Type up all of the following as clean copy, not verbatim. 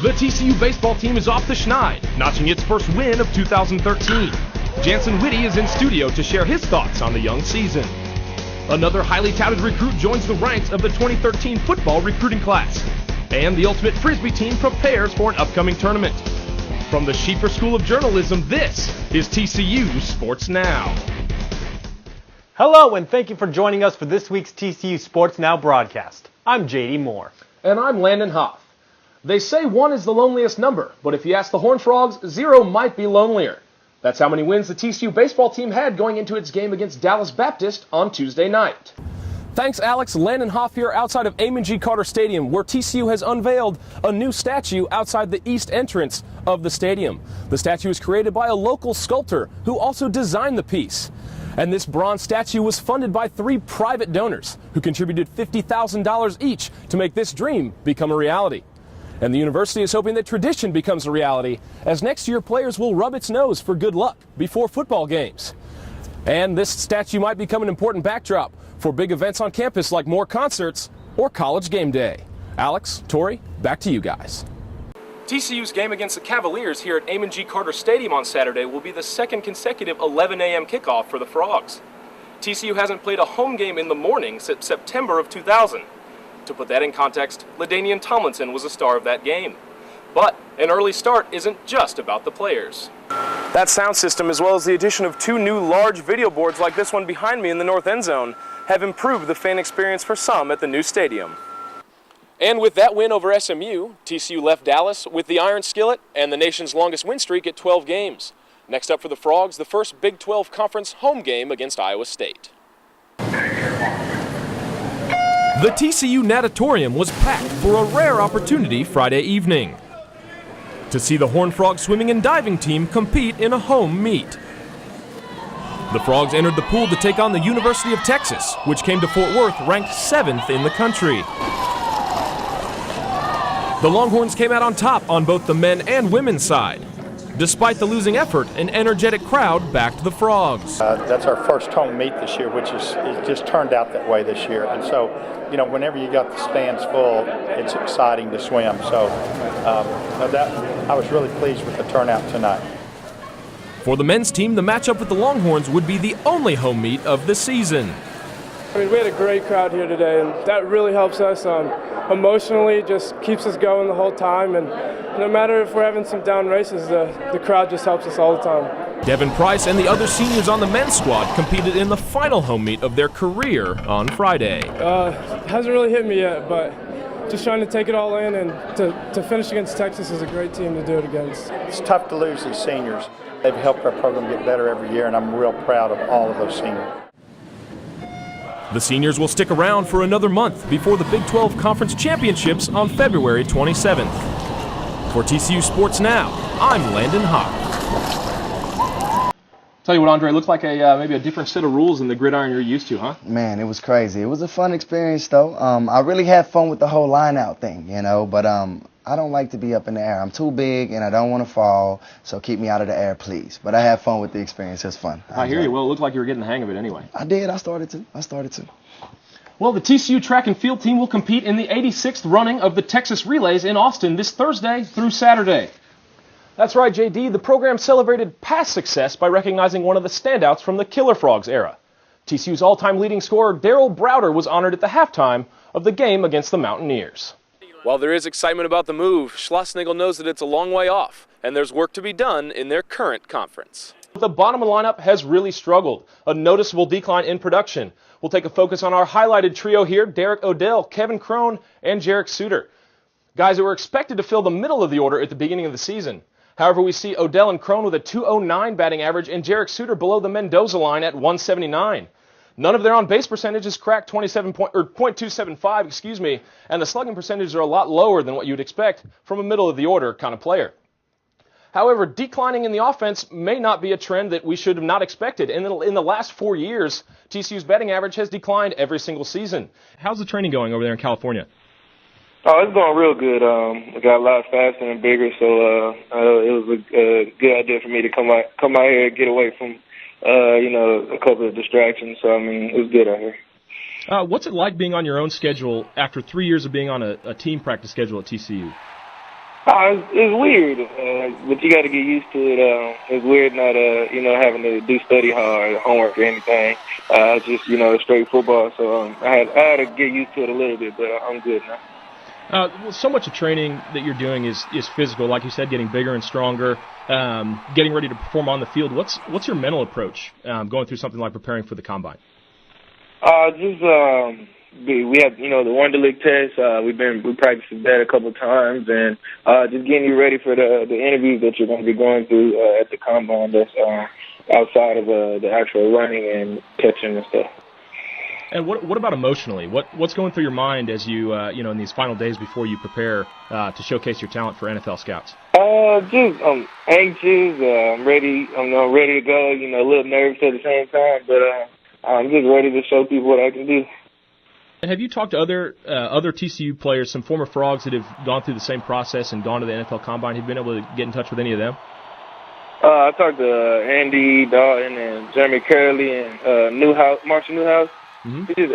The TCU baseball team is off the schneid, notching its first win of 2013. Jansen Whitty is in studio to share his thoughts on the young season. Another highly touted recruit joins the ranks of the 2013 football recruiting class. And the Ultimate Frisbee team prepares for an upcoming tournament. From the Schieffer School of Journalism, this is TCU Sports Now. Hello, and thank you for joining us for this week's TCU Sports Now broadcast. I'm J.D. Moore. And I'm Landon Haaf. They say 1 is the loneliest number, but if you ask the Horned Frogs, 0 might be lonelier. That's how many wins the TCU baseball team had going into its game against Dallas Baptist on Tuesday night. Thanks, Alex. Landon Haaf here outside of Amon G. Carter Stadium, where TCU has unveiled a new statue outside the east entrance of the stadium. The statue is created by a local sculptor who also designed the piece. And this bronze statue was funded by 3 private donors who contributed $50,000 each to make this dream become a reality. And the university is hoping that tradition becomes a reality, as next year players will rub its nose for good luck before football games. And this statue might become an important backdrop for big events on campus like more concerts or college game day. Alex, Tori, back to you guys. TCU's game against the Cavaliers here at Amon G. Carter Stadium on Saturday will be the second consecutive 11 a.m. kickoff for the Frogs. TCU hasn't played a home game in the morning since September of 2000. To put that in context, LaDainian Tomlinson was a star of that game. But an early start isn't just about the players. That sound system, as well as the addition of 2 new large video boards like this one behind me in the north end zone, have improved the fan experience for some at the new stadium. And with that win over SMU, TCU left Dallas with the iron skillet and the nation's longest win streak at 12 games. Next up for the Frogs, the first Big 12 Conference home game against Iowa State. The TCU Natatorium was packed for a rare opportunity Friday evening to see the Horned Frogs swimming and diving team compete in a home meet. The Frogs entered the pool to take on the University of Texas, which came to Fort Worth ranked 7th in the country. The Longhorns came out on top on both the men and women's side. Despite the losing effort, an energetic crowd backed the Frogs. That's our first home meet this year, which it just turned out that way this year. And so, you know, whenever you got the stands full, it's exciting to swim. So I was really pleased with the turnout tonight. For the men's team, the matchup with the Longhorns would be the only home meet of the season. I mean, we had a great crowd here today, and that really helps us emotionally, just keeps us going the whole time. And no matter if we're having some down races, the crowd just helps us all the time. Devin Price and the other seniors on the men's squad competed in the final home meet of their career on Friday. Hasn't really hit me yet, but just trying to take it all in, and to finish against Texas is a great team to do it against. It's tough to lose these seniors. They've helped our program get better every year, and I'm real proud of all of those seniors. The seniors will stick around for another month before the Big 12 Conference Championships on February 27th. For TCU Sports Now, I'm Landon Haaf. Tell you what, Andre, it looks like maybe a different set of rules than the gridiron you're used to, huh? Man, it was crazy. It was a fun experience, though. I really had fun with the whole line-out thing, you know, but I don't like to be up in the air. I'm too big, and I don't want to fall, so keep me out of the air, please. But I had fun with the experience. It was fun. I hear you. Well, it looked like you were getting the hang of it anyway. I did. I started to. Well, the TCU track and field team will compete in the 86th running of the Texas Relays in Austin this Thursday through Saturday. That's right, JD. The program celebrated past success by recognizing one of the standouts from the Killer Frogs era. TCU's all-time leading scorer, Darryl Browder, was honored at the halftime of the game against the Mountaineers. While there is excitement about the move, Schlossnagle knows that it's a long way off, and there's work to be done in their current conference. The bottom of the lineup has really struggled, a noticeable decline in production. We'll take a focus on our highlighted trio here, Derek Odell, Kevin Crone, and Jarek Suter. Guys that were expected to fill the middle of the order at the beginning of the season. However, we see Odell and Crone with a .209 batting average and Jarek Suter below the Mendoza line at .179. None of their on-base percentages cracked .275, and the slugging percentages are a lot lower than what you'd expect from a middle-of-the-order kind of player. However, declining in the offense may not be a trend that we should have not expected. In the last 4 years, TCU's batting average has declined every single season. How's the training going over there in California? Oh, it's going real good. I got a lot faster and bigger, so it was a good idea for me to come out here and get away from a couple of distractions. So, I mean, it was good out here. What's it like being on your own schedule after 3 years of being on a team practice schedule at TCU? It's weird, but you got to get used to it. It's weird not, having to do study hard, homework or anything. Just, straight football. So I had to get used to it a little bit, but I'm good now. Well, so much of training that you're doing is physical, like you said, getting bigger and stronger, getting ready to perform on the field. What's your mental approach going through something like preparing for the combine? We had, the Wonderlic test. We practiced that a couple of times, and just getting you ready for the interviews that you're going to be going through at the combine. That's outside of the actual running and catching and stuff. And what about emotionally? What's going through your mind as you in these final days before you prepare to showcase your talent for NFL scouts? Just I'm anxious. I'm ready. I'm ready to go. A little nervous at the same time, but I'm just ready to show people what I can do. Have you talked to other TCU players, some former Frogs that have gone through the same process and gone to the NFL Combine? Have you been able to get in touch with any of them? I talked to Andy Dalton and Jeremy Curley and Marshall Newhouse. Mm-hmm. He's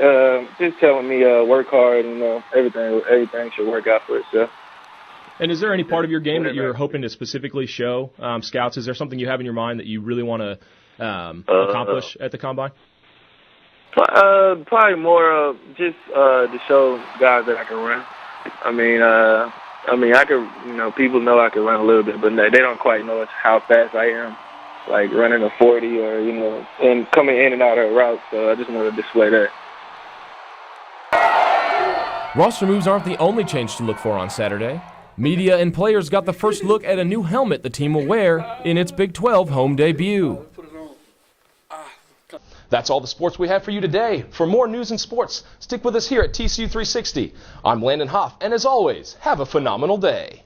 just telling me work hard and everything should work out for itself. And is there any part of your game that you're hoping to specifically show scouts? Is there something you have in your mind that you really want to accomplish at the Combine? Probably more just to show guys that I can run. I could, people know I can run a little bit, but they don't quite know how fast I am, like running a 40 or, and coming in and out of routes. So I just want to display that. Roster moves aren't the only change to look for on Saturday. Media and players got the first look at a new helmet the team will wear in its Big 12 home debut. That's all the sports we have for you today. For more news and sports, stick with us here at TCU 360. I'm Landon Haaf, and as always, have a phenomenal day.